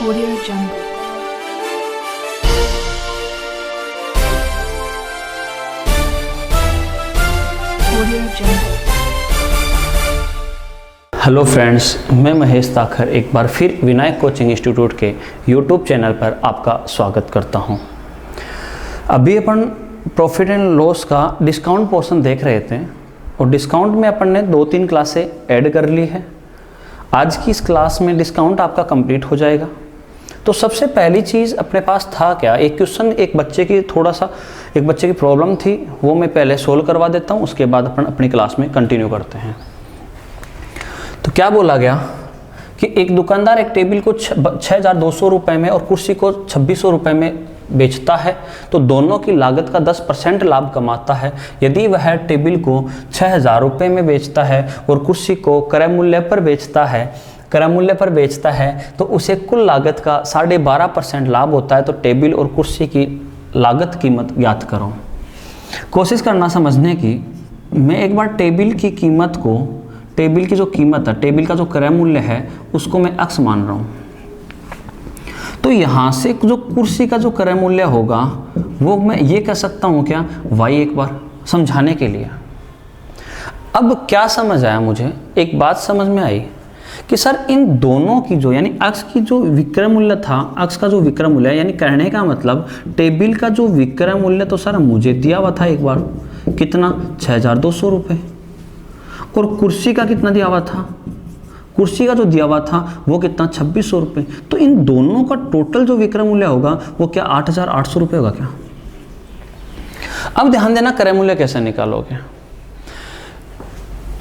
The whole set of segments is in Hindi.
Audio Jungle. Audio Jungle. Hello friends, मैं महेश ताखर एक बार फिर विनायक कोचिंग इंस्टीट्यूट के यूट्यूब चैनल पर आपका स्वागत करता हूं। अभी अपन प्रॉफिट एंड लॉस का डिस्काउंट पोर्शन देख रहे थे और डिस्काउंट में अपन ने 2-3 क्लासें ऐड कर ली है। आज की इस क्लास में डिस्काउंट आपका कंप्लीट हो जाएगा। तो सबसे पहली चीज़ अपने पास था क्या, एक क्वेश्चन एक बच्चे की प्रॉब्लम थी, वो मैं पहले सोल्व करवा देता हूँ, उसके बाद अपन अपनी क्लास में कंटिन्यू करते हैं। तो क्या बोला गया कि एक दुकानदार एक टेबल को 6,200 रुपये में और कुर्सी को 2,600 रुपये में बेचता है, तो दोनों की लागत का 10% लाभ कमाता है। यदि वह टेबल को 6,000 रुपये में बेचता है और कुर्सी को क्रय मूल्य पर बेचता है तो उसे कुल लागत का 12.5% लाभ होता है। तो टेबल और कुर्सी की लागत कीमत ज्ञात करो। कोशिश करना समझने की, मैं एक बार टेबल की जो कीमत है, टेबल का जो क्रय मूल्य है उसको मैं x मान रहा हूँ। तो यहाँ से जो कुर्सी का जो क्रय मूल्य होगा वो मैं ये कह सकता हूँ क्या, y, एक बार समझाने के लिए। अब क्या समझ आया मुझे, एक बात समझ में आई कि सर इन दोनों की जो यानी x की जो विक्रय मूल्य था, x का जो विक्रय मूल्य यानी कहने का मतलब टेबल का जो विक्रय मूल्य तो सर मुझे दिया हुआ था एक बार, कितना 6,200 रुपये, और कुर्सी का कितना दिया हुआ था, कुर्सी का जो दिया हुआ था वो कितना 2,600 रुपये। तो इन दोनों का टोटल जो विक्रय मूल्य होगा वो क्या 8,800 रुपये होगा क्या। अब ध्यान देना, क्रय मूल्य कैसे निकालोगे।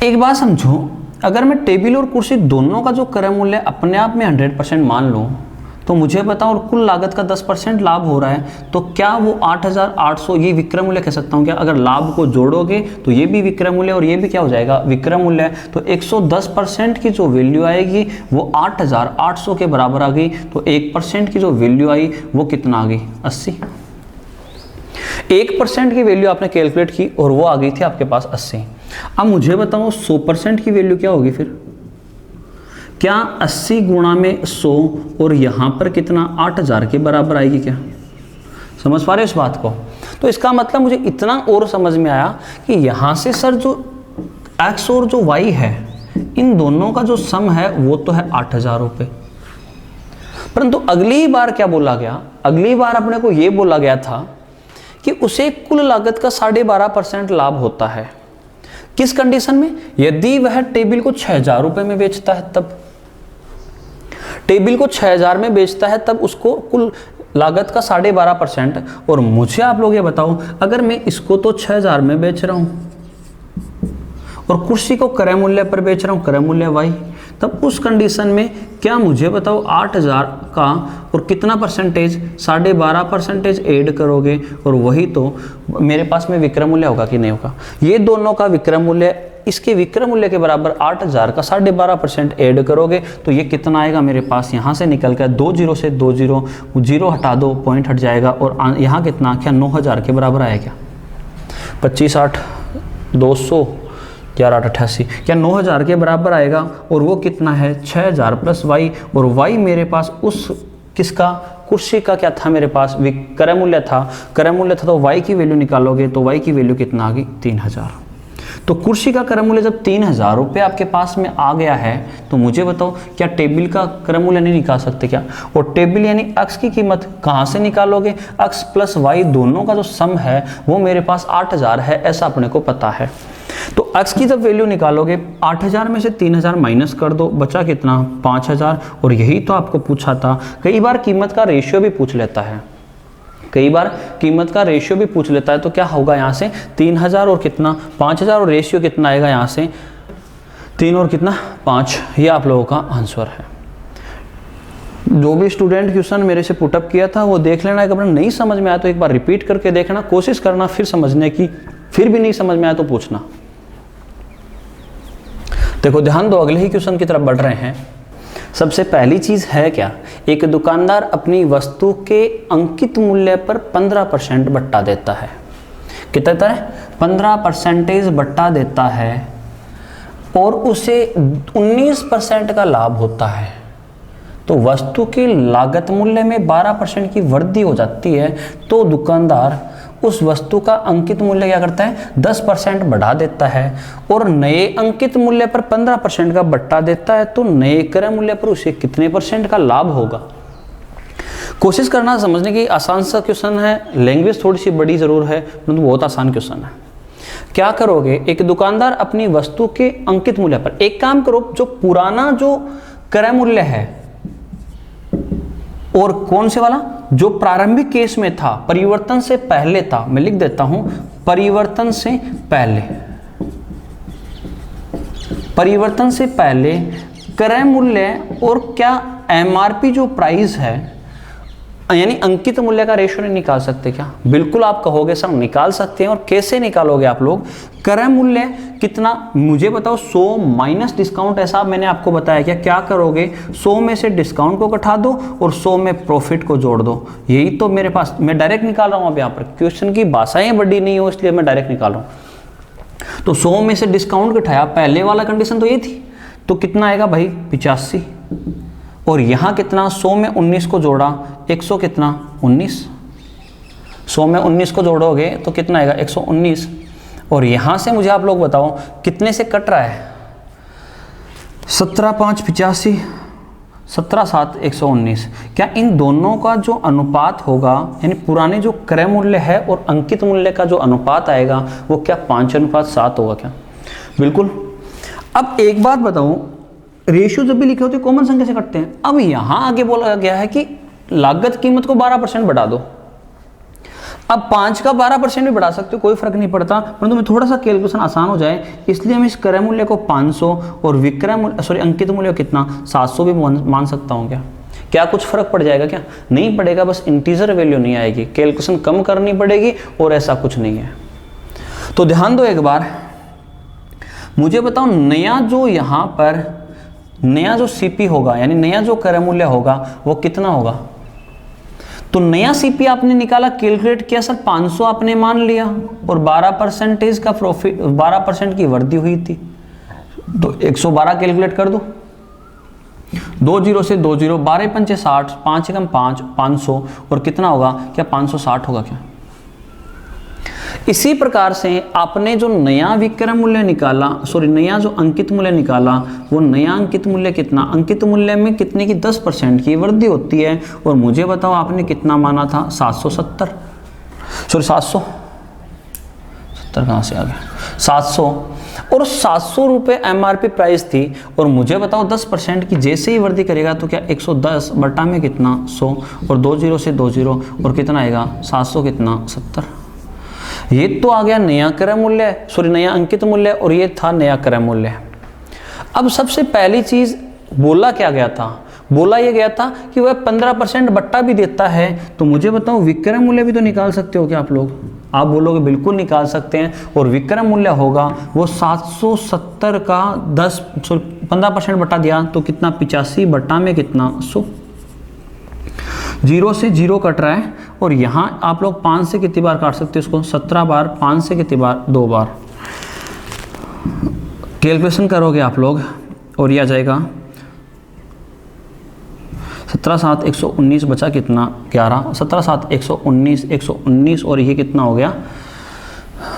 एक बात समझो, अगर मैं टेबल और कुर्सी दोनों का जो क्रय मूल्य अपने आप में 100% मान लूँ तो मुझे बताओ, और कुल लागत का 10% लाभ हो रहा है, तो क्या वो 8,800 ये विक्रय मूल्य कह सकता हूँ क्या। अगर लाभ को जोड़ोगे तो ये भी विक्रय मूल्य और ये भी क्या हो जाएगा, विक्रय मूल्य। तो 110% की जो वैल्यू आएगी वो 8,800 के बराबर आ गई। तो 1% की जो वैल्यू आई वो कितना आ गई, 80। 1% की वैल्यू आपने कैलकुलेट की और वो आ गई थी आपके पास 80। अब मुझे बताओ 100% की वैल्यू क्या होगी फिर, क्या 80 गुणा में 100 और यहाँ पर कितना 8,000 के बराबर आएगी क्या। समझ पा रहे हो इस बात को। तो इसका मतलब मुझे इतना और समझ में आया कि यहाँ से सर जो x और जो y है इन दोनों का जो सम है वो तो है 8,000 रुपये। परंतु अगली बार क्या बोला गया, अगली बार अपने को ये बोला गया था कि उसे कुल लागत का 12.5% लाभ होता है। किस कंडीशन में, यदि वह टेबल को 6,000 रुपये में बेचता है, तब टेबल को 6,000 में बेचता है तब उसको कुल लागत का 12.5%। और मुझे आप लोग ये बताओ, अगर मैं इसको तो 6,000 में बेच रहा हूँ और कुर्सी को क्रय मूल्य पर बेच रहा हूँ, क्रय मूल्य y, तब उस कंडीशन में क्या मुझे बताओ 8,000 का और कितना परसेंटेज 12.5% ऐड करोगे और वही तो मेरे पास में विक्रय मूल्य होगा कि नहीं होगा। ये दोनों का विक्रय मूल्य इसके विक्रय मूल्य के बराबर 8,000 का 12.5% ऐड करोगे तो ये कितना आएगा मेरे पास, यहाँ से निकल कर 2 0 से 2 0 हटा दो, पॉइंट हट जाएगा और यहाँ कितना क्या 9,000 के बराबर आएगा। 25 8 200 11 8 88 क्या 9,000 के बराबर आएगा। और वो कितना है 6,000 प्लस y, और y मेरे पास उस किसका, कुर्सी का क्या था मेरे पास, क्रय मूल्य था तो y की वैल्यू निकालोगे तो y की वैल्यू कितना आ गई 3,000। तो कुर्सी का क्रय मूल्य जब 3,000 रुपये आपके पास में आ गया है तो मुझे बताओ क्या टेबल का क्रय मूल्य नहीं निकाल सकते क्या। और टेबल यानी x की कीमत कहाँ से निकालोगे, x प्लस y दोनों का जो सम है वो मेरे पास 8,000 है, ऐसा अपने को पता है। तो x की जब वैल्यू निकालोगे 8,000 में से 3,000 माइनस कर दो, बचा कितना 5,000। और यही तो आपको पूछा था। कई बार कीमत का रेशियो भी पूछ लेता है, तो क्या होगा यहाँ से 3,000 और कितना 5,000 और रेशियो कितना आएगा यहाँ से 3 और कितना 5। ये आप लोगों का आंसर है। जो भी स्टूडेंट क्वेश्चन मेरे से पुटअप किया था वो देख लेना, अगर नहीं समझ में आया तो एक बार रिपीट करके देखना, कोशिश करना फिर समझने की, फिर भी नहीं समझ में आया तो पूछना। देखो ध्यान दो, अगले ही क्वेश्चन की तरफ बढ़ रहे हैं। सबसे पहली चीज है क्या, एक दुकानदार अपनी वस्तु के अंकित मूल्य पर 15% बट्टा देता है। कितना देता है, 15% बट्टा देता है और उसे 19% का लाभ होता है। तो वस्तु की लागत मूल्य में 12% की वृद्धि हो जाती है तो दुकानदार उस वस्तु का अंकित मूल्य क्या करता है 10% बढ़ा देता है और नए अंकित मूल्य पर 15% का बट्टा देता है, तो नए क्रय मूल्य पर उसे कितने % का लाभ होगा। कोशिश करना समझने की, आसान सा क्वेश्चन है, लैंग्वेज थोड़ी सी बड़ी जरूर है परंतु बहुत आसान क्वेश्चन है। क्या करोगे, एक दुकानदार अपनी वस्तु के अंकित मूल्य पर, एक काम करो, जो पुराना जो क्रय मूल्य है और कौन से वाला जो प्रारंभिक केस में था, परिवर्तन से पहले था, मैं लिख देता हूं परिवर्तन से पहले, परिवर्तन से पहले क्रय मूल्य और क्या एमआरपी जो प्राइस है यानी अंकित मूल्य का रेशियो नहीं निकाल सकते क्या? बिल्कुल आप कहोगे सर निकाल सकते हैं। और कैसे निकालोगे आप लोग? क्रय मूल्य कितना मुझे बताओ, 100 माइनस डिस्काउंट, ऐसा मैंने आपको बताया क्या? क्या करोगे, 100 में से डिस्काउंट को घटा दो और 100 में प्रॉफिट को जोड़ दो। यही तो मेरे पास, मैं डायरेक्ट निकाल रहा हूं। अब यहाँ पर क्वेश्चन की भाषाएं बड़ी नहीं हो इसलिए मैं डायरेक्ट निकाल रहा हूं। तो 100 में से डिस्काउंट घटाया, पहले वाला कंडीशन तो ये थी, तो कितना आएगा भाई 85, और यहां कितना 100 में 19 को जोड़ा 100 कितना 19, 100 में 19 को जोड़ोगे तो कितना आएगा 119, और यहां से मुझे आप लोग बताओ कितने से कट रहा है 17 5 85, 17 7 119। क्या इन दोनों का जो अनुपात होगा यानी पुराने जो क्रय मूल्य है और अंकित मूल्य का जो अनुपात आएगा वो क्या 5:7 होगा क्या? बिल्कुल। अब एक बात बताऊं, रेशियो जब भी लिखे होते हैं कॉमन संख्या से कटते हैं। अब यहां आगे बोला गया है कि लागत कीमत को 12% बढ़ा दो। अब 5 का 12% भी बढ़ा सकते हो, कोई फर्क नहीं पड़ता, परंतु मैं थोड़ा सा कैलकुलेशन आसान हो जाए इसलिए हम इस क्रय मूल्य को 500 और विक्रय मूल्य अंकित मूल्य कितना 700 भी मान सकता हूं क्या? क्या कुछ फर्क पड़ जाएगा क्या? नहीं पड़ेगा, बस इंटीजर वैल्यू नहीं आएगी, कैलकुलेशन कम करनी पड़ेगी और ऐसा कुछ नहीं है। तो ध्यान दो एक बार, मुझे बताओ नया जो यहां पर नया जो सीपी होगा यानी नया जो क्रय मूल्य होगा वो कितना होगा? तो नया सीपी आपने निकाला, कैलकुलेट किया सर 500 आपने मान लिया और 12% का प्रॉफिट, 12% की वृद्धि हुई थी, तो 112 कैलकुलेट कर दो, 2 0 से 2 0, 12 5 60, 5 कम 5 500, और कितना होगा क्या 560 होगा क्या? इसी प्रकार से आपने जो नया विक्रय मूल्य निकाला, नया जो अंकित मूल्य निकाला, वो नया अंकित मूल्य कितना, अंकित मूल्य में कितने की 10% की वृद्धि होती है, और मुझे बताओ आपने कितना माना था 770, 770 कहां से आ गया 700, और 700 रुपये MRP प्राइस थी, और मुझे बताओ 10% की जैसे ही वृद्धि करेगा तो क्या 110 बटा में कितना 100, और 2 0 से 2 0, और कितना आएगा 700 कितना 70। ये तो आ गया नया क्रय मूल्य, नया अंकित मूल्य, और ये था नया क्रय मूल्य। अब सबसे पहली चीज बोला क्या गया था? बोला ये गया था कि वह 15% बट्टा भी देता है, तो मुझे बताओ विक्रय मूल्य भी तो निकाल सकते हो क्या आप लोग? आप बोलोगे बिल्कुल निकाल सकते हैं, और विक्रय मूल्य होगा वो 770 का 15% बट्टा दिया तो कितना 85 बट्टा में कितना 100, 0 से 0 कट रहा है, और यहाँ आप लोग 5 से कितनी बार काट सकते हो इसको 17 बार, 5 से कितनी बार 2 बार, कैलकुलेशन करोगे आप लोग और ये आ जाएगा 17 7 119 बचा कितना 11, 17 7 119 119, और ये कितना हो गया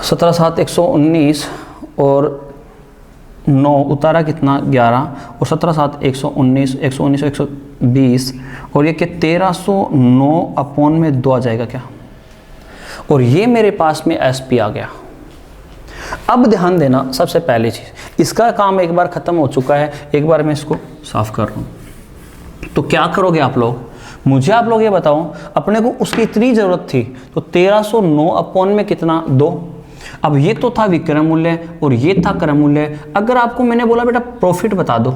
17 7 119 और 9 उतारा कितना 11, और 17 7 119 119 120, और ये क्या 1309 अपॉन में 2 आ जाएगा क्या? और ये मेरे पास में SP आ गया। अब ध्यान देना, सबसे पहली चीज, इसका काम एक बार खत्म हो चुका है, एक बार मैं इसको साफ कर रहा हूं। तो क्या करोगे आप लोग, मुझे आप लोग ये बताओ, अपने को उसकी इतनी जरूरत थी तो 1309 अपॉन में कितना 2। अब ये तो था विक्रय मूल्य और ये था क्रय मूल्य। अगर आपको मैंने बोला बेटा प्रॉफिट बता दो,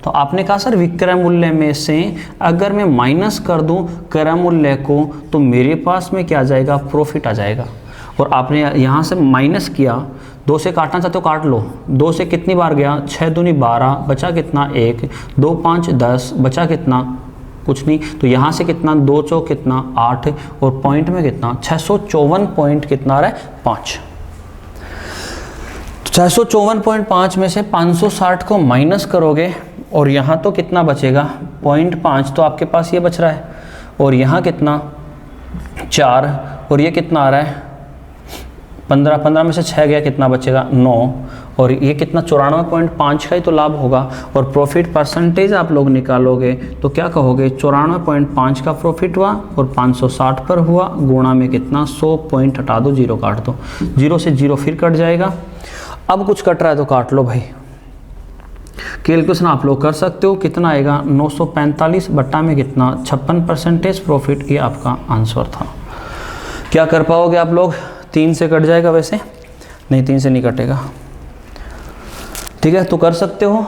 तो आपने कहा सर विक्रय मूल्य में से अगर मैं माइनस कर दूं क्रय मूल्य को तो मेरे पास में क्या आ जाएगा, प्रॉफिट आ जाएगा। और आपने यहाँ से माइनस किया, 2 से काटना चाहते हो काट लो, 2 से कितनी बार गया 6 दूनी 12, बचा कितना 1, 2 5 10, बचा कितना कुछ नहीं, तो यहाँ से कितना 2 चौक कितना 8, और पॉइंट में कितना 654 पॉइंट कितना आ रहा है 5। 654.5 में से 560 को माइनस करोगे और यहाँ तो कितना बचेगा 0.5 तो आपके पास ये बच रहा है, और यहाँ कितना 4, और ये कितना आ रहा है 15, 15 में से 6 गया, कितना बचेगा 9, और ये कितना 94.5 का ही तो लाभ होगा। और प्रॉफिट परसेंटेज आप लोग निकालोगे तो क्या कहोगे 94.5 का प्रॉफिट हुआ और 560 पर हुआ, गुणा में कितना 100, पॉइंट हटा दो, 0 काट दो, 0 से 0 फिर कट जाएगा। अब कुछ कट रहा है तो काट लो भाई। कैलकुलेशन आप लोग कर सकते हो, कितना आएगा 945 बट्टा में कितना 56% प्रॉफिट, ये आपका आंसर था। क्या कर पाओगे आप लोग? 3 से कट जाएगा वैसे, नहीं 3 से नहीं कटेगा, ठीक है, तो कर सकते हो।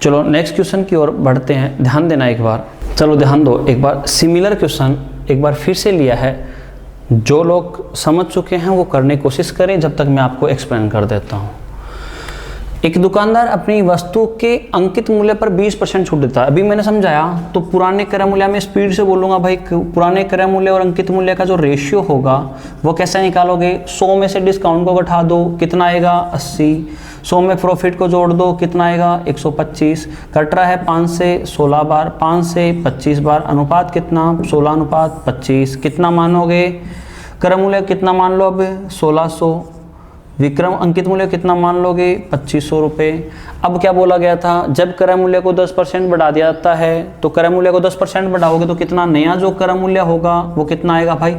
चलो नेक्स्ट क्वेश्चन की ओर बढ़ते हैं, ध्यान देना एक बार, चलो ध्यान दो एक बार। सिमिलर क्वेश्चन एक बार फिर से लिया है, जो लोग समझ चुके हैं वो करने की कोशिश करें, जब तक मैं आपको एक्सप्लेन कर देता हूँ। एक दुकानदार अपनी वस्तु के अंकित मूल्य पर 20% छूट देता है। अभी मैंने समझाया, तो पुराने क्रय मूल्य में स्पीड से बोलूँगा भाई, पुराने क्रय मूल्य और अंकित मूल्य का जो रेशियो होगा वो कैसे निकालोगे? 100 में से डिस्काउंट को घटा दो, कितना आएगा 80, 100 में प्रॉफिट को जोड़ दो, कितना आएगा 125, कट रहा है 5 से 16 बार, 5 से 25 बार, अनुपात कितना 16:25, कितना मानोगे? क्रय मूल्य कितना मान लो अब 1600, विक्रम अंकित मूल्य कितना मान लोगे 2500 रुपये। अब क्या बोला गया था, जब क्रय मूल्य को 10% बढ़ा दिया जाता है, तो क्रय मूल्य को 10% बढ़ाओगे तो कितना नया जो क्रय मूल्य होगा वो कितना आएगा भाई?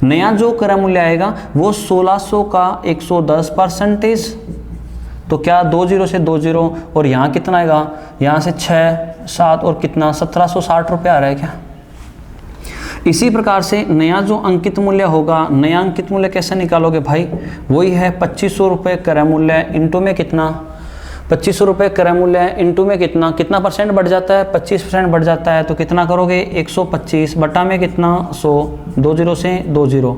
नया जो क्रय मूल्य आएगा वो 1600 का 110%, तो क्या 20 से 20, और यहाँ कितना आएगा, यहाँ से 6, 7 और कितना 1760 रुपये आ रहा है क्या? इसी प्रकार से नया जो अंकित मूल्य होगा, नया अंकित मूल्य कैसे निकालोगे भाई? वही है 2500 रुपये क्रय मूल्य इंटू में कितना, 2500 रुपये क्रय मूल्य इंटू में कितना, कितना परसेंट बढ़ जाता है? 25% बढ़ जाता है, तो कितना करोगे 125 बटा में कितना 100, 20 से 20,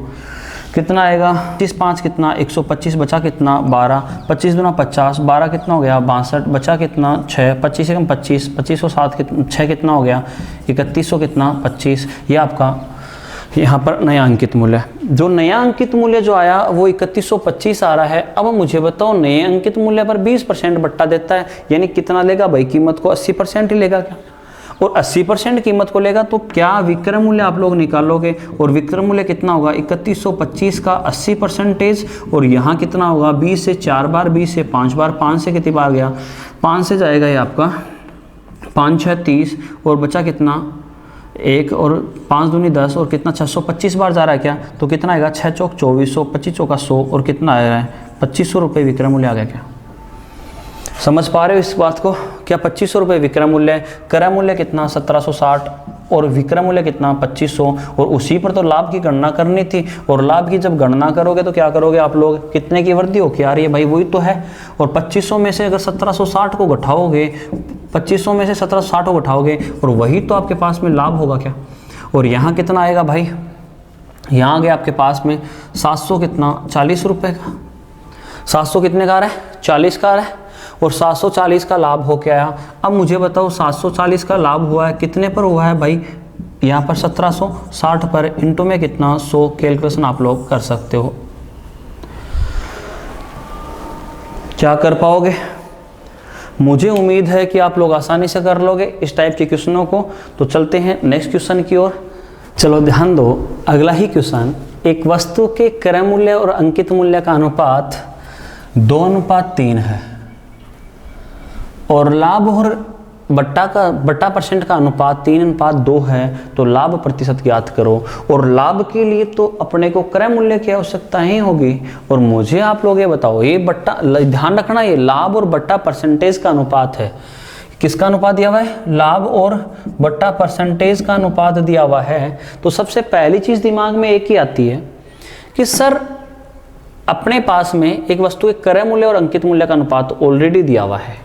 कितना आएगा 25 5 कितना 125, बचा कितना 12, 25 दूना 50, 12 कितना हो गया 62, बचा कितना 6, 25 से कम 25, 2507 कितना 6 कितना हो गया 3100 कितना 25। ये आपका यहाँ पर नया अंकित मूल्य, जो नया अंकित मूल्य जो आया वो 3125 आ रहा है। अब मुझे बताओ नए अंकित मूल्य पर 20% बट्टा देता है, यानी कितना लेगा भाई? कीमत को 80% ही लेगा क्या? और 80% कीमत को लेगा तो क्या विक्रय मूल्य आप लोग निकालोगे, और विक्रय मूल्य कितना होगा 3125 का 80%, और यहाँ कितना होगा 20 से 4 बार, 20 से 5 बार, 5 से कितनी बार गया 5 से जाएगा ये आपका 5 6 30, और बचा कितना 1, और 5 दूनी 10, और कितना 625 बार जा रहा है क्या? तो कितना आएगा 6 चौक 2400, 25 चौका 100, और कितना आया है 2500 रुपये विक्रय मूल्य आ गया क्या? समझ पा रहे हो इस बात को? क्या 2500 रुपये विक्रय मूल्य है, क्रय मूल्य कितना 1760 और विक्रय मूल्य कितना 2500, और उसी पर तो लाभ की गणना करनी थी। और लाभ की जब गणना करोगे तो क्या करोगे आप लोग, कितने की वृद्धि हो क्या आ रही है भाई? वही तो है। और 2500 में से अगर 1760 को घटाओगे, 2500 में से 1760 को घटाओगे, और वही तो आपके पास में लाभ होगा क्या? और यहाँ कितना आएगा भाई? यहाँ आ गया आपके पास में 700 कितना 40 रुपये का, 700 कितने का आ रहा है 40 का आ रहा है, और 740 का लाभ हो के आया। अब मुझे बताओ 740 का लाभ हुआ है कितने पर हुआ है भाई? यहाँ पर 1760 पर, इंटू में कितना 100। कैलकुलेशन आप लोग कर सकते हो। क्या कर पाओगे? मुझे उम्मीद है कि आप लोग आसानी से कर लोगे इस टाइप के क्वेश्चनों को। तो चलते हैं नेक्स्ट क्वेश्चन की ओर। चलो ध्यान दो, अगला ही क्वेश्चन, एक वस्तु के क्रय मूल्य और अंकित मूल्य का अनुपात 2:3 है, और लाभ और बट्टा परसेंट का अनुपात 3:2 है, तो लाभ प्रतिशत ज्ञात करो। और लाभ के लिए तो अपने को क्रय मूल्य की आवश्यकता ही होगी। और मुझे आप लोग ये बताओ, ये बट्टा ध्यान रखना, ये लाभ और बट्टा परसेंटेज का अनुपात है। किसका अनुपात दिया हुआ है? लाभ और बट्टा परसेंटेज का अनुपात दिया हुआ है। तो सबसे पहली चीज दिमाग में एक ही आती है कि सर अपने पास में एक वस्तु के क्रय मूल्य और अंकित मूल्य का अनुपात ऑलरेडी दिया हुआ है।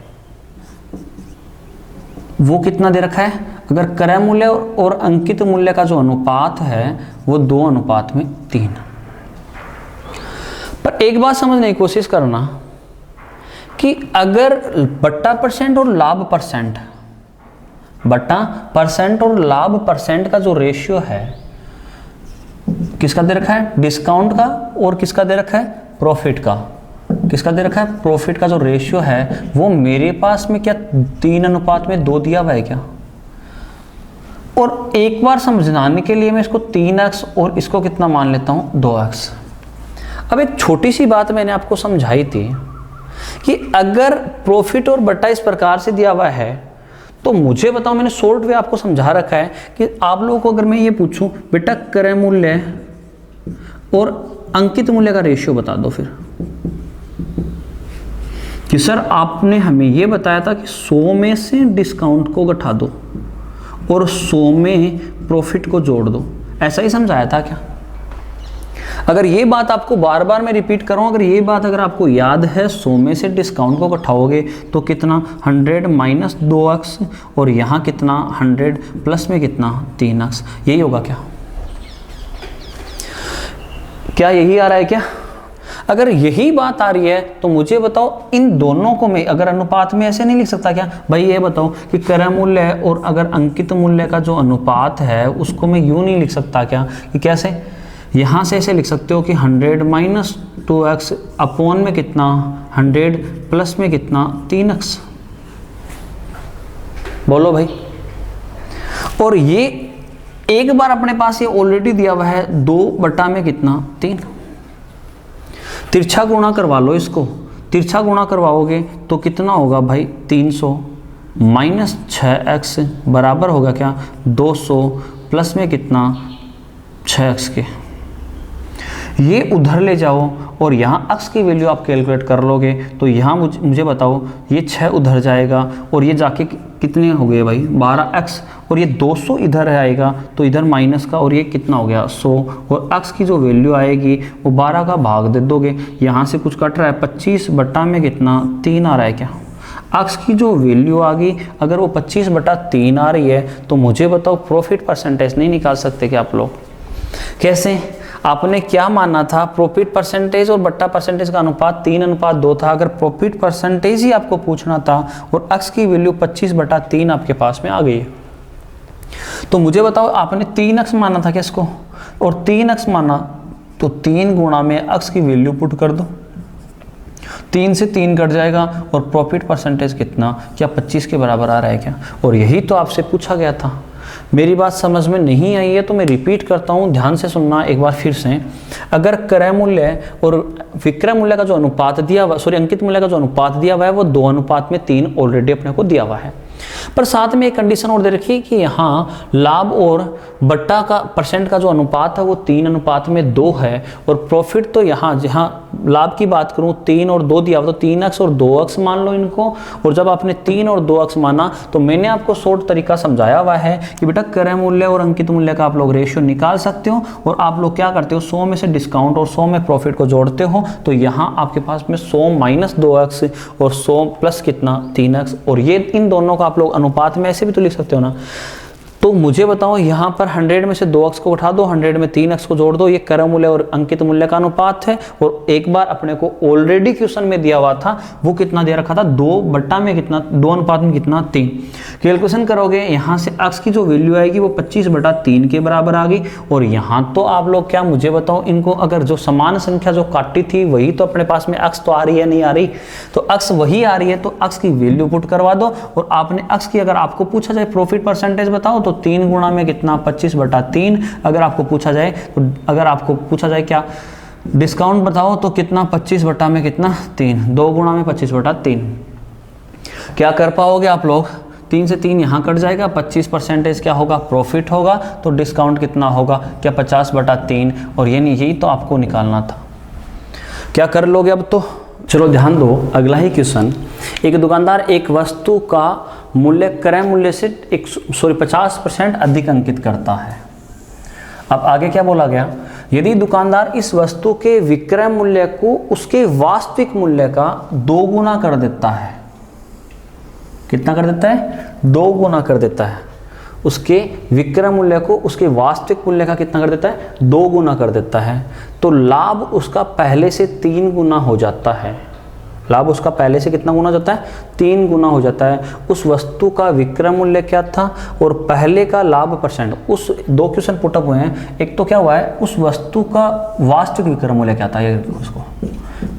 वो कितना दे रखा है? अगर क्रय मूल्य और अंकित मूल्य का जो अनुपात है वो 2:3। पर एक बात समझने की कोशिश करना कि अगर बट्टा परसेंट और लाभ परसेंट, बट्टा परसेंट और लाभ परसेंट का जो रेशियो है, किसका दे रखा है? डिस्काउंट का, और किसका दे रखा है? प्रॉफिट का। किसका दे रखा है, प्रॉफिट का जो रेशियो है वो मेरे पास में क्या 3:2 दिया हुआ है क्या। और एक बार समझाने के लिए मैं इसको 3x और इसको कितना मान लेता हूं 2x। अब एक छोटी सी बात मैंने आपको समझाई थी कि अगर प्रॉफिट और बट्टा इस प्रकार से दिया हुआ है तो मुझे बताओ, मैंने शॉर्ट वे आपको समझा रखा है कि आप लोगों को अगर मैं ये पूछूं बेटा क्रय मूल्य और अंकित मूल्य का रेशियो बता दो, फिर कि सर आपने हमें ये बताया था कि 100 में से डिस्काउंट को घटा दो और 100 में प्रॉफिट को जोड़ दो, ऐसा ही समझाया था क्या। अगर ये बात आपको बार बार मैं रिपीट करूं, अगर ये बात अगर आपको याद है, 100 में से डिस्काउंट को घटाओगे तो कितना 100 माइनस 2x और यहाँ कितना 100 प्लस में कितना 3x, यही होगा क्या। क्या यही आ रहा है क्या। अगर यही बात आ रही है तो मुझे बताओ इन दोनों को मैं अगर अनुपात में ऐसे नहीं लिख सकता क्या भाई। ये बताओ कि क्रय मूल्य और अगर अंकित मूल्य का जो अनुपात है उसको मैं यूं नहीं लिख सकता क्या, कि कैसे, यहाँ से ऐसे लिख सकते हो कि 100 माइनस 2x अपॉन में कितना 100 प्लस में कितना 3x। बोलो भाई। और ये एक बार अपने पास ये ऑलरेडी दिया हुआ है 2 में कितना 3। तिरछा गुणा करवा लो इसको, तिरछा गुणा करवाओगे तो कितना होगा भाई 300 माइनस 6x बराबर होगा क्या 200 प्लस में कितना 6x के। ये उधर ले जाओ और यहाँ x की वैल्यू आप कैलकुलेट कर लोगे तो यहाँ मुझे बताओ ये 6 उधर जाएगा और ये जाके कितने हो गए भाई 12x, और ये 200 इधर आएगा तो इधर माइनस का और ये कितना हो गया 100, और x की जो वैल्यू आएगी वो 12 का भाग दे दोगे। यहाँ से कुछ कट रहा है 25 बट्टा में कितना 3 आ रहा है क्या। x की जो वैल्यू आ गई अगर वो 25/3 आ रही है तो मुझे बताओ प्रॉफिट परसेंटेज नहीं निकाल सकते क्या आप लोग। कैसे, आपने क्या माना था, प्रॉफिट परसेंटेज और बट्टा परसेंटेज का अनुपात 3:2 था। अगर प्रॉफिट परसेंटेज ही आपको पूछना था और x की वैल्यू 25/3 आपके पास में आ गई है तो मुझे बताओ आपने 3x माना था क्या इसको, और 3x माना तो 3 गुणा में x की वैल्यू पुट कर दो, 3 से 3 कट जाएगा और प्रॉफिट परसेंटेज कितना, क्या 25 के बराबर आ रहा है क्या। और यही तो आपसे पूछा गया था। मेरी बात समझ में नहीं आई है तो मैं रिपीट करता हूँ, ध्यान से सुनना एक बार फिर से। अगर क्रय मूल्य और विक्रय मूल्य का जो अनुपात दिया हुआ, अंकित मूल्य का जो अनुपात दिया हुआ है वो 2:3 ऑलरेडी अपने को दिया हुआ है, पर साथ में एक कंडीशन और दे रखी कि यहाँ लाभ और बट्टा का परसेंट का जो अनुपात है वो 3:2 है, और प्रॉफिट तो यहाँ जहाँ लाभ की बात करूँ 3 और 2 दिया हुआ तो 3x और 2x मान लो इनको। और जब आपने 3 और 2x माना तो मैंने आपको शॉर्ट तरीका समझाया हुआ है कि बेटा क्रय मूल्य और अंकित मूल्य का आप लोग रेशियो निकाल सकते हो, और आप लोग क्या करते हो 100 में से डिस्काउंट और 100 में प्रॉफिट को जोड़ते हो तो यहाँ आपके पास में 100 माइनस 2x और 100 प्लस कितना 3x, और ये इन दोनों का आप लोग अनुपात में ऐसे भी तो लिख सकते हो ना। तो मुझे बताओ यहाँ पर 100 में से 2x को उठा दो, 100 में 3x को जोड़ दो, ये क्रय मूल्य और अंकित मूल्य का अनुपात है। और एक बार अपने को ऑलरेडी क्वेश्चन में दिया हुआ था वो कितना दे रखा था 2:3 कैलकुलेशन करोगे यहाँ से x की जो वैल्यू आएगी वो 25/3 के बराबर आ गई। और यहाँ तो आप लोग क्या मुझे बताओ इनको अगर जो समान संख्या जो काटी थी वही तो अपने पास में x तो आ रही है नहीं आ रही, तो x वही आ रही है तो x की वैल्यू पुट करवा दो। और आपने x की अगर आपको पूछा जाए प्रॉफिट परसेंटेज बताओ तो 3 गुणा में कितना 25/3, अगर आपको पूछा जाए तो अगर आपको पूछा जाए क्या डिस्काउंट बताओ तो कितना 25/3, 2 गुणा में 25/3। क्या कर पाओगे आप लोग, 3 से 3 यहाँ कट जाएगा, 25% क्या होगा प्रॉफिट होगा, तो डिस्काउंट कितना होगा क्या 50/3, और यही तो आपको निकालना था। क्या कर लोगे अब तो। चलो ध्यान दो, अगला ही क्वेश्चन। एक दुकानदार एक वस्तु का मूल्य क्रय मूल्य से 50% अधिक अंकित करता है। अब आगे क्या बोला गया, यदि दुकानदार इस वस्तु के विक्रय मूल्य को उसके वास्तविक मूल्य का 2 गुना कर देता है। कितना कर देता है 2 गुना कर देता है। उसके विक्रय मूल्य को उसके वास्तविक मूल्य का कितना कर देता है 2 गुना कर देता है, तो लाभ उसका पहले से 3 गुना हो जाता है। लाभ उसका पहले से कितना गुना हो जाता है 3 गुना हो जाता है। उस वस्तु का विक्रय मूल्य क्या था और पहले का लाभ परसेंट, उस 2 क्वेश्चन पुटअप हुए हैं। एक तो क्या हुआ है उस वस्तु का वास्तविक विक्रय मूल्य क्या था, ये उसको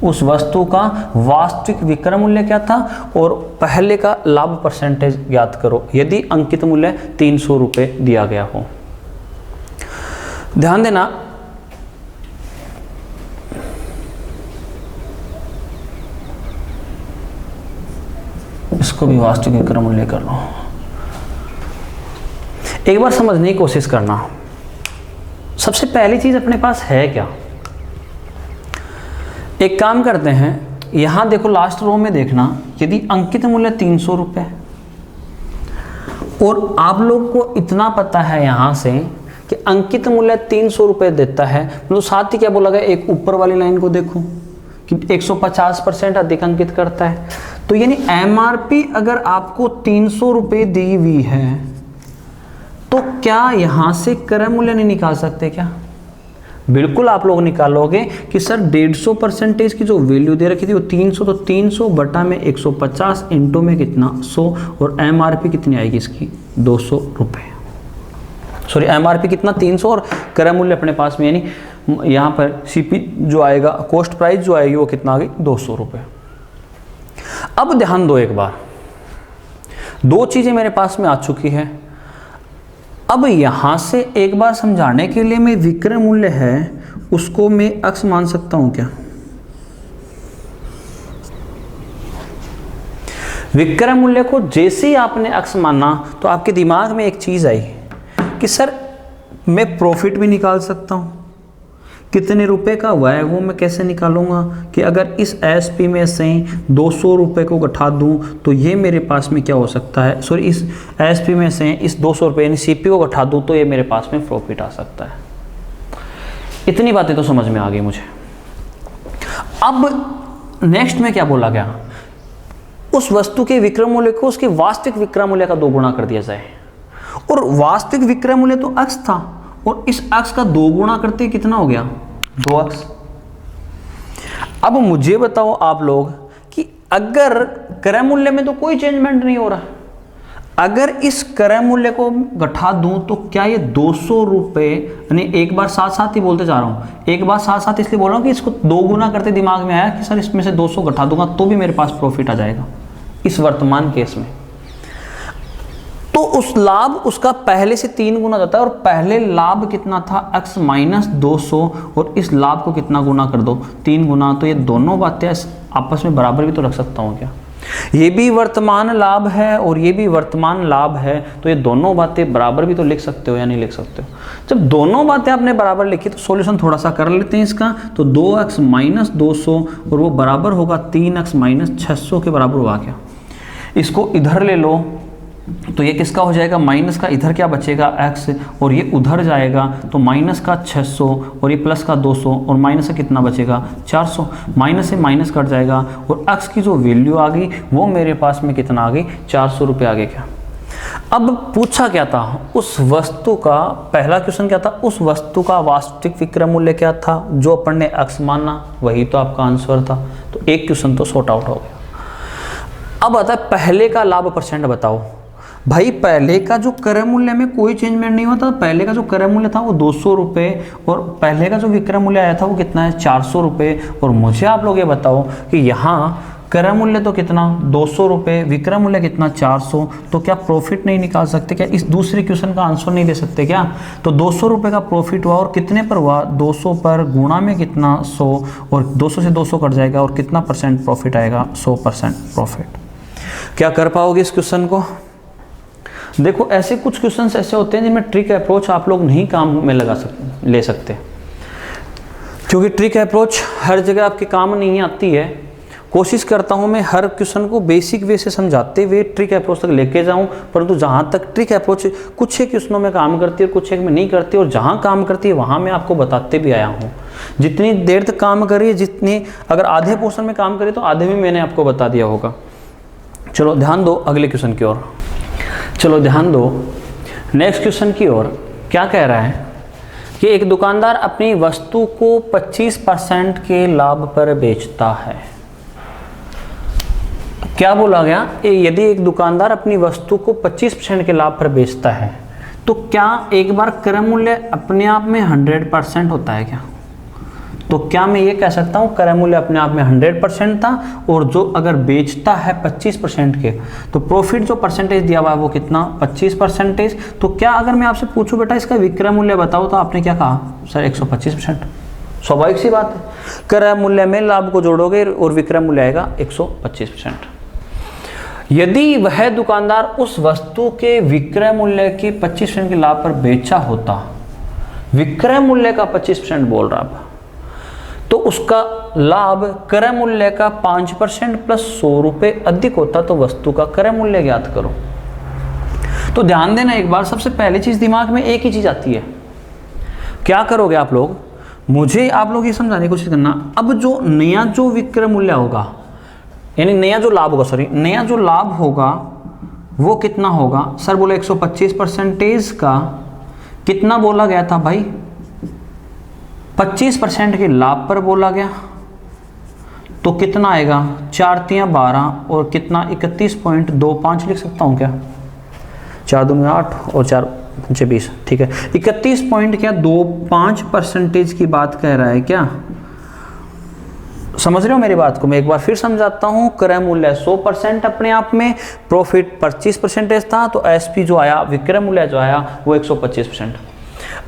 उस वस्तु का वास्तविक विक्रय मूल्य क्या था और पहले का लाभ परसेंटेज ज्ञात करो यदि अंकित मूल्य 300 रुपये दिया गया हो। ध्यान देना, इसको भी वास्तविक विक्रय मूल्य कर लो। एक बार समझने की कोशिश करना, सबसे पहली चीज अपने पास है क्या। एक काम करते हैं, यहां देखो लास्ट रो में देखना, यदि अंकित मूल्य 300 रुपये और आप लोग को इतना पता है यहां से कि अंकित मूल्य 300 रुपये देता है, तो साथ ही क्या बोला गया, एक ऊपर वाली लाइन को देखो कि 150% अधिक अंकित करता है। तो यानी एमआरपी अगर आपको 300 रुपये दी हुई है तो क्या यहां से क्रय मूल्य नहीं निकाल सकते क्या? बिल्कुल आप लोग निकालोगे कि सर 150% की जो वैल्यू दे रखी थी वो 300, तो 300 बटा में 150 इंटू में कितना 100 और एमआरपी कितनी आएगी इसकी 200 रुपये। सॉरी एमआरपी कितना 300 और क्रय मूल्य अपने पास में यानी यहाँ पर सीपी जो आएगा, कॉस्ट प्राइस जो आएगी वो कितना आ गई 200 रुपये। अब ध्यान दो, एक बार दो चीजें मेरे पास में आ चुकी है। अब यहां से एक बार समझाने के लिए मैं विक्रय मूल्य है उसको मैं अक्स मान सकता हूं क्या? विक्रय मूल्य को जैसे ही आपने अक्स माना तो आपके दिमाग में एक चीज आई कि सर मैं प्रॉफिट भी निकाल सकता हूं, कितने रुपए का हुआ है वो मैं कैसे निकालूंगा कि अगर इस एसपी में से 200 रुपये को घटा दूं तो ये मेरे पास में क्या हो सकता है, सॉरी इस एसपी में से इस 200 रुपये यानी सीपी को घटा दूं तो ये मेरे पास में प्रॉफिट आ सकता है। इतनी बातें तो समझ में आ गई मुझे। अब नेक्स्ट में क्या बोला गया, उस वस्तु के विक्रय मूल्य को उसके वास्तविक विक्रय मूल्य का 2 गुना कर दिया जाए, और वास्तविक विक्रय मूल्य तो अक्स था और इस अक्स का 2 गुना करते कितना हो गया 2 अक्स। अब मुझे बताओ आप लोग कि अगर क्रय मूल्य में तो कोई चेंजमेंट नहीं हो रहा, अगर इस क्रय मूल्य को घटा दूं तो क्या ये 200 रुपये, यानी एक बार साथ साथ ही बोलते जा रहा हूं, एक बार साथ साथ इसलिए बोल रहा हूं कि इसको 2 गुना करते दिमाग में आया कि सर इसमें से 200 घटा दूंगा तो भी मेरे पास प्रॉफिट आ जाएगा इस वर्तमान केस में। तो उस लाभ उसका पहले से 3 गुना जाता है और पहले लाभ कितना था x माइनस 200 और इस लाभ को कितना गुना कर दो 3 गुना, तो ये दोनों बातें आपस में बराबर भी तो रख सकता हूँ क्या? ये भी वर्तमान लाभ है और ये भी वर्तमान लाभ है, तो ये दोनों बातें बराबर भी तो लिख सकते हो या नहीं लिख सकते हो? जब दोनों बातें आपने बराबर लिखी तो सॉल्यूशन थोड़ा सा कर लेते हैं इसका। तो 2x माइनस 200 और वो बराबर होगा 3x माइनस 600 के बराबर होगा क्या? इसको इधर ले लो तो ये किसका हो जाएगा, माइनस का, इधर क्या बचेगा x और ये उधर जाएगा तो माइनस का 600 और ये प्लस का 200 और माइनस से कितना बचेगा 400, माइनस से माइनस कट जाएगा और x की जो वैल्यू आ गई वो मेरे पास में कितना आ गई 400 रुपये आ गए क्या। अब पूछा क्या था, उस वस्तु का, पहला क्वेश्चन क्या था, उस वस्तु का वास्तविक विक्रय मूल्य क्या था, जो अपन ने x माना वही तो आपका आंसर था। तो एक क्वेश्चन तो सॉर्ट आउट हो गया। अब आता है पहले का लाभ परसेंट बताओ। भाई पहले का जो क्रय मूल्य में कोई चेंजमेंट नहीं होता, पहले का जो क्रय मूल्य था वो 200 रुपये और पहले का जो विक्रय मूल्य आया था वो कितना है 400 रुपये। और मुझे आप लोग ये बताओ कि यहाँ क्रय मूल्य तो कितना 200 रुपये, विक्रय मूल्य कितना 400, तो क्या प्रॉफिट नहीं निकाल सकते क्या? इस दूसरे क्वेश्चन का आंसर नहीं दे सकते क्या? तो 200 रुपये का प्रॉफिट हुआ और कितने पर हुआ 200 पर, गुणा में कितना 100 और 200 से 200 कट जाएगा और कितना परसेंट प्रॉफिट आएगा 100% प्रॉफिट। क्या कर पाओगे इस क्वेश्चन को? देखो ऐसे कुछ क्वेश्चंस ऐसे होते हैं जिनमें ट्रिक अप्रोच आप लोग नहीं काम में ले सकते, क्योंकि ट्रिक अप्रोच हर जगह आपके काम नहीं आती है। कोशिश करता हूं मैं हर क्वेश्चन को बेसिक वे से समझाते हुए ट्रिक अप्रोच तक लेके जाऊं, परंतु जहां तक ट्रिक अप्रोच कुछ एक क्वेश्चनों में काम करती है और कुछ एक में नहीं करती, और जहां काम करती है वहां मैं आपको बताते भी आया हूँ। जितनी देर तक काम करिए, जितनी अगर आधे पोर्शन में काम करिए तो आधे भी मैंने आपको बता दिया होगा। चलो ध्यान दो अगले क्वेश्चन की ओर, चलो ध्यान दो नेक्स्ट क्वेश्चन की ओर। क्या कह रहा है कि एक दुकानदार अपनी वस्तु को 25% के लाभ पर बेचता है। क्या बोला गया, यदि एक दुकानदार अपनी वस्तु को 25% के लाभ पर बेचता है तो क्या एक बार क्रय मूल्य अपने आप में 100% होता है क्या? तो क्या मैं ये कह सकता हूँ क्रय मूल्य अपने आप में 100% था, और जो अगर बेचता है 25% के, तो प्रॉफिट जो परसेंटेज दिया हुआ है वो कितना 25%। तो क्या अगर मैं आपसे पूछूं बेटा इसका विक्रय मूल्य बताओ, तो आपने क्या कहा सर 125%। स्वाभाविक सी बात है, क्रय मूल्य में लाभ को जोड़ोगे और विक्रय मूल्य आएगा 125%। यदि वह दुकानदार उस वस्तु के विक्रय मूल्य की 25% के लाभ पर बेचा होता, विक्रय मूल्य का 25% बोल रहा है, तो उसका लाभ क्रय मूल्य का 5% प्लस 100 रुपये अधिक होता, तो वस्तु का क्रय मूल्य ज्ञात करो। तो ध्यान देना एक बार, सबसे पहली चीज दिमाग में एक ही चीज आती है, क्या करोगे आप लोग, मुझे आप लोग ये समझाने की कोशिश करना। अब जो नया जो विक्रय मूल्य होगा, यानी नया जो लाभ होगा, सॉरी नया जो लाभ होगा वो कितना होगा। सर बोले 125% का कितना बोला गया था भाई, 25% के लाभ पर बोला गया, तो कितना आएगा 4 तियां 12 और कितना 31.25 लिख सकता हूं क्या, 4 दूनी 8 और 4 पंचे 20, ठीक है 31.25% की बात कह रहा है क्या, समझ रहे हो मेरी बात को। मैं एक बार फिर समझाता हूं, क्रय मूल्य 100% अपने आप में, प्रॉफिट 25% था, तो एसपी जो आया, विक्रय मूल्य जो आया वो 125%।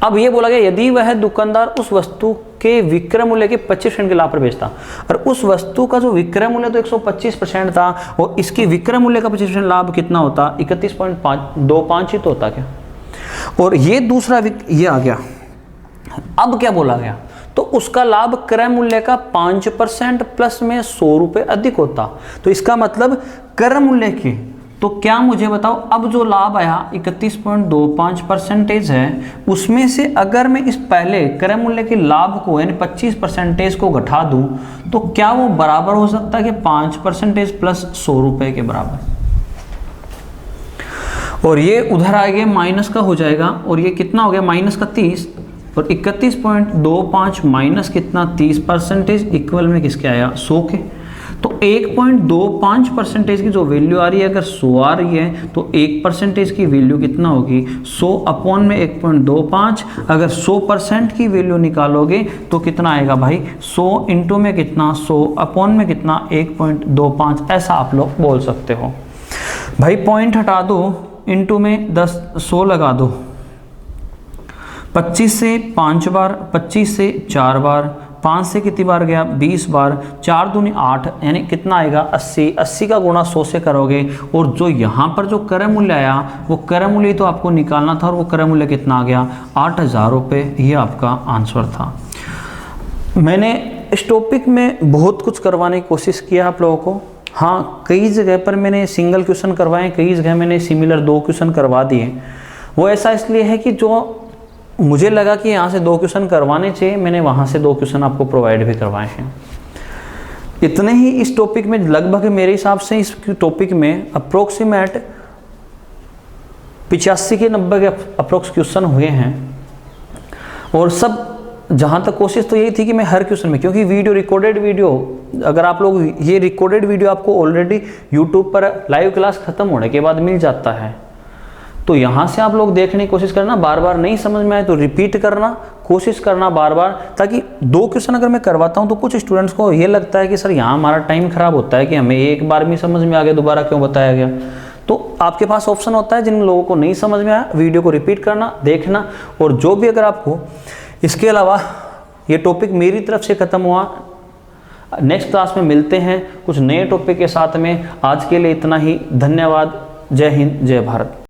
अब ये बोला गया यदि वह दुकानदार उस वस्तु के विक्रय मूल्य के 25% के लाभ पर बेचता, और उस वस्तु का जो विक्रय मूल्य तो 125% था, और इसकी विक्रय मूल्य का 25% लाभ कितना होता, 31.25 ही तो होता क्या। और ये दूसरा ये आ गया। अब क्या बोला गया, तो उसका लाभ क्रय मूल्य का 5% प्लस में 100 रुपये अधिक होता। तो इसका मतलब क्रय मूल्य के, तो क्या मुझे बताओ, अब जो लाभ आया 31.25% है, उसमें से अगर मैं इस पहले क्रय मूल्य के लाभ को यानी 25% को घटा दूं, तो क्या वो बराबर हो सकता है कि 5% प्लस 100 रुपये के बराबर। और ये उधर आगे माइनस का हो जाएगा, और ये कितना हो गया माइनस का 30, और 31.25 माइनस कितना 30% इक्वल में किसके आया 100 के। तो 1.25% की जो वैल्यू आ रही है, अगर 100 आ रही है तो 1% की वैल्यू कितना होगी 100 अपॉन में 1.25। अगर 100% की वैल्यू निकालोगे तो कितना आएगा भाई 100 इंटू में कितना 100 अपॉन में कितना 1.25, ऐसा आप लोग बोल सकते हो। भाई पॉइंट हटा दो, इंटू में 100 लगा दो, 25 से 5 बार, 25 से 4 बार, 5 से कितनी बार गया 20 बार, 4 दूनी 8, यानी कितना आएगा 80। 80 का गुणा 100 से करोगे, और जो यहाँ पर जो क्रय मूल्य आया वो क्रय मूल्य तो आपको निकालना था, और वो क्रय मूल्य कितना आ गया 8000 रुपये। ये आपका आंसर था। मैंने इस टॉपिक में बहुत कुछ करवाने की कोशिश किया आप लोगों को। हाँ, कई जगह पर मैंने सिंगल क्वेश्चन करवाए, कई जगह मैंने सिमिलर 2 क्वेश्चन करवा दिए। वो ऐसा इसलिए है कि जो मुझे लगा कि यहाँ से 2 क्वेश्चन करवाने चाहिए, मैंने वहाँ से 2 क्वेश्चन आपको प्रोवाइड भी करवाए हैं। इतने ही इस टॉपिक में, लगभग मेरे हिसाब से इस टॉपिक में अप्रोक्सीमेट 85 के 90 के अप्रोक्स क्वेश्चन हुए हैं। और सब जहाँ तक कोशिश तो यही थी कि मैं हर क्वेश्चन में, क्योंकि वीडियो रिकॉर्डेड वीडियो, अगर आप लोग ये रिकॉर्डेड वीडियो आपको ऑलरेडी यूट्यूब पर लाइव क्लास खत्म होने के बाद मिल जाता है, तो यहाँ से आप लोग देखने की कोशिश करना, बार बार नहीं समझ में आए तो रिपीट करना, कोशिश करना बार बार, ताकि 2 क्वेश्चन अगर मैं करवाता हूँ तो कुछ स्टूडेंट्स को ये लगता है कि सर यहाँ हमारा टाइम खराब होता है कि हमें एक बार में समझ में आ गया, दोबारा क्यों बताया गया। तो आपके पास ऑप्शन होता है, जिन लोगों को नहीं समझ में आया वीडियो को रिपीट करना, देखना। और जो भी अगर आपको इसके अलावा ये टॉपिक मेरी तरफ से ख़त्म हुआ, नेक्स्ट क्लास में मिलते हैं कुछ नए टॉपिक के साथ में। आज के लिए इतना ही, धन्यवाद। जय हिंद, जय भारत।